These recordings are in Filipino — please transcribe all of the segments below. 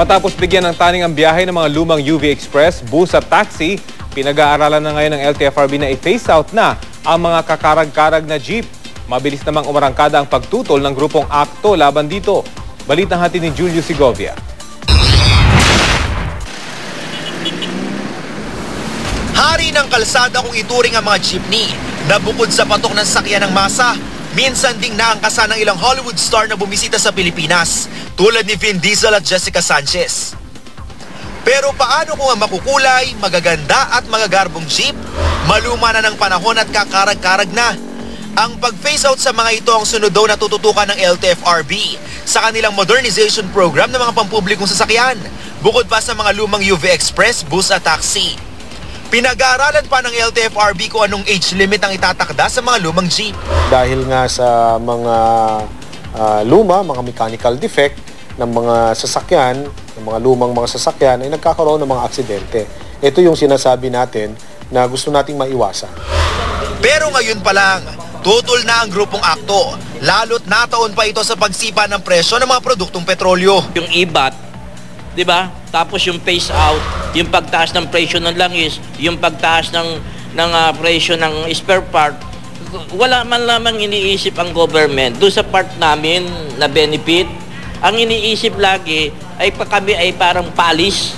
Matapos bigyan ng taning ang biyahe ng mga lumang UV Express, bus at taxi, pinag-aaralan na ngayon ng LTFRB na i-phase out na ang mga kakarag-karag na jeep. Mabilis namang umarangkada ang pagtutol ng grupong akto laban dito. Balitang hatid ni Julio Segovia. Hari ng kalsada kung ituring ang mga jeepney na bukod sa patok ng sakyan ng masa, minsan ding naangkasan ng ilang Hollywood star na bumisita sa Pilipinas tulad ni Vin Diesel at Jessica Sanchez. Pero paano kung ang makukulay, magaganda at magagarbong jeep, maluma na ng panahon at kakarag-karag na? Ang pag-phase out sa mga ito ang sunod daw na tututukan ng LTFRB sa kanilang modernization program ng mga pampublikong sasakyan, bukod pa sa mga lumang UV Express, bus at taxi. Pinag-aaralan pa ng LTFRB kung anong age limit ang itatakda sa mga lumang jeep. Dahil nga sa mga mga mechanical defect ng mga sasakyan, ng mga lumang mga sasakyan, ay nagkakaroon ng mga aksidente. Ito yung sinasabi natin na gusto nating maiwasan. Pero ngayon pa lang, tutol na ang grupong akto, lalo't nataon pa ito sa pagsipa ng presyo ng mga produktong petrolyo. Yung IBAT, di ba? Tapos yung phase out, yung pagtaas ng presyo ng langis, yung pagtaas ng presyo ng spare part, wala man lamang iniisip ang government. Doon sa part namin na benefit, ang iniisip lagi ay kami ay parang palis.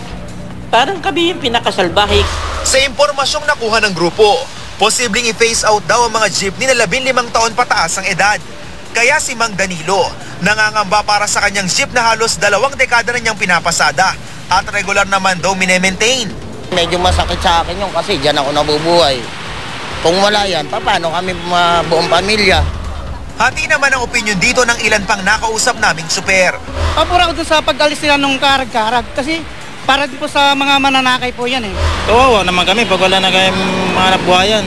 Parang kami yung pinakasalbahe. Sa impormasyong nakuha ng grupo, posibleng i-phase out daw ang mga jeepney na 15 taon pataas ang edad. Kaya si Mang Danilo, nangangamba para sa kanyang jeep na halos 2 dekada na niyang pinapasada at regular naman daw minemaintain. Medyo masakit sa akin yun kasi dyan ako nabubuhay. Kung wala yan, paano kami buong pamilya? Hati naman ang opinion dito ng ilan pang nakausap naming super. Papura ko dun sa pag-alis nila nung karag-karag kasi para din po sa mga mananakay po yan eh. Oo naman kami pag wala na kayong mga nabuhayan.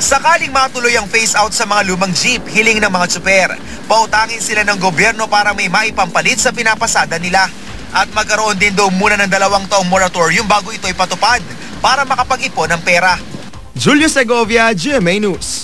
Sakaling matuloy ang phase out sa mga lumang jeep, hiling ng mga super, pautangin sila ng gobyerno para may maipampalit sa pinapasada nila. At magkaroon din daw muna ng 2 taong moratorium bago ito ipatupad para makapag-ipon ng pera. Julio Segovia, GMA News.